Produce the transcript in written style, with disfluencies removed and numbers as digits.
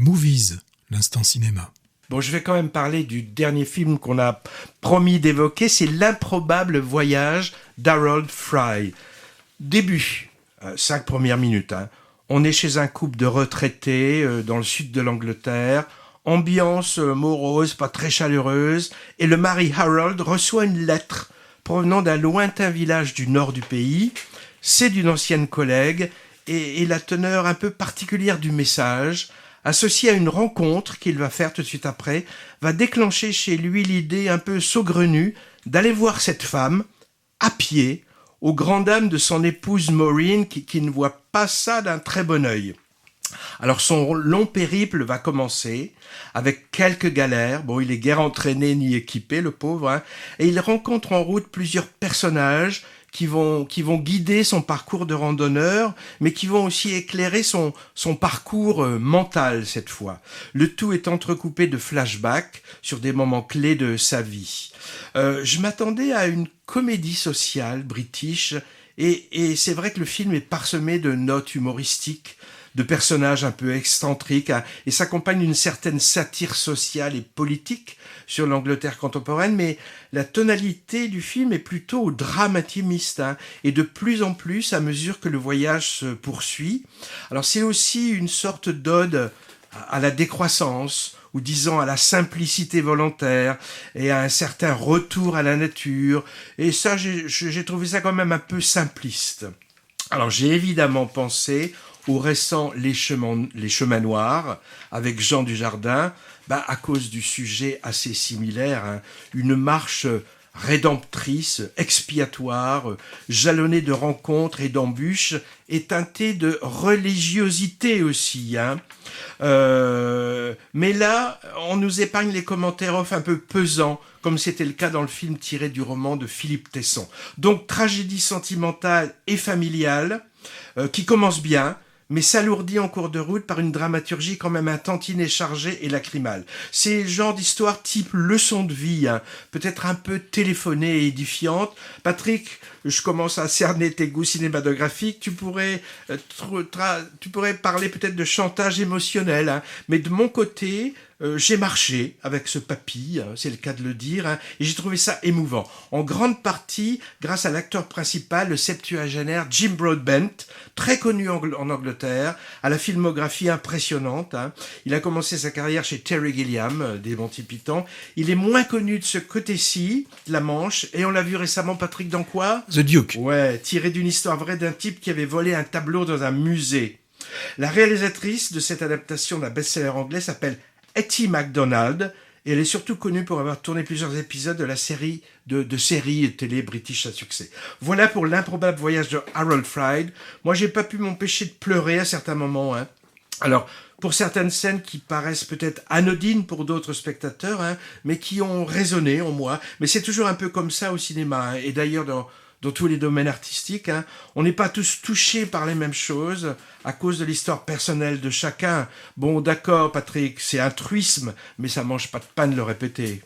Movies, l'instant cinéma. Bon, je vais quand même parler du dernier film qu'on a promis d'évoquer, c'est L'improbable voyage d'Harold Fry. Début, 5 premières minutes. On est chez un couple de retraités dans le sud de l'Angleterre. Ambiance morose, pas très chaleureuse. Et le mari Harold reçoit une lettre provenant d'un lointain village du nord du pays. C'est d'une ancienne collègue et la teneur un peu particulière du message, associée à une rencontre qu'il va faire tout de suite après, va déclencher chez lui l'idée un peu saugrenue d'aller voir cette femme à pied, aux grandes dames de son épouse Maureen qui ne voit pas ça d'un très bon œil. Alors son long périple va commencer avec quelques galères. Bon, il est guère entraîné ni équipé, le pauvre, et il rencontre en route plusieurs personnages qui vont guider son parcours de randonneur, mais qui vont aussi éclairer son parcours mental cette fois. Le tout est entrecoupé de flashbacks sur des moments clés de sa vie. Je m'attendais à une comédie sociale british, et c'est vrai que le film est parsemé de notes humoristiques, de personnages un peu excentriques, et s'accompagne d'une certaine satire sociale et politique sur l'Angleterre contemporaine, mais la tonalité du film est plutôt drame intimiste, et de plus en plus à mesure que le voyage se poursuit. Alors c'est aussi une sorte d'ode à la décroissance, ou disons à la simplicité volontaire, et à un certain retour à la nature, et ça j'ai trouvé ça quand même un peu simpliste. Alors j'ai évidemment pensé au récent Les Chemins Noirs avec Jean Dujardin, à cause du sujet assez similaire, une marche rédemptrice, expiatoire, jalonnée de rencontres et d'embûches et teintée de religiosité aussi. Mais là, on nous épargne les commentaires off un peu pesants, comme c'était le cas dans le film tiré du roman de Philippe Tesson. Donc tragédie sentimentale et familiale, qui commence bien, mais s'alourdit en cours de route par une dramaturgie quand même un tantinet chargée et lacrymale. C'est le genre d'histoire type leçon de vie, peut-être un peu téléphonée et édifiante. Patrick, je commence à cerner tes goûts cinématographiques, tu pourrais parler peut-être de chantage émotionnel, mais de mon côté, j'ai marché avec ce papy, c'est le cas de le dire, et j'ai trouvé ça émouvant. En grande partie, grâce à l'acteur principal, le septuagénaire Jim Broadbent, très connu en Angleterre, à la filmographie impressionnante. Il a commencé sa carrière chez Terry Gilliam, des Monty Python. Il est moins connu de ce côté-ci, de la Manche, et on l'a vu récemment, Patrick, dans quoi ? The Duke. Ouais, tiré d'une histoire vraie d'un type qui avait volé un tableau dans un musée. La réalisatrice de cette adaptation d'un best-seller anglais s'appelle Hattie MacDonald, et elle est surtout connue pour avoir tourné plusieurs épisodes de la série de séries télé british à succès. Voilà pour l'improbable voyage de Harold Fry. Moi, j'ai pas pu m'empêcher de pleurer à certains moments. Alors, pour certaines scènes qui paraissent peut-être anodines pour d'autres spectateurs, mais qui ont résonné en moi. Mais c'est toujours un peu comme ça au cinéma. Et d'ailleurs, dans tous les domaines artistiques, on n'est pas tous touchés par les mêmes choses à cause de l'histoire personnelle de chacun. Bon, d'accord, Patrick, c'est un truisme, mais ça mange pas de pain de le répéter.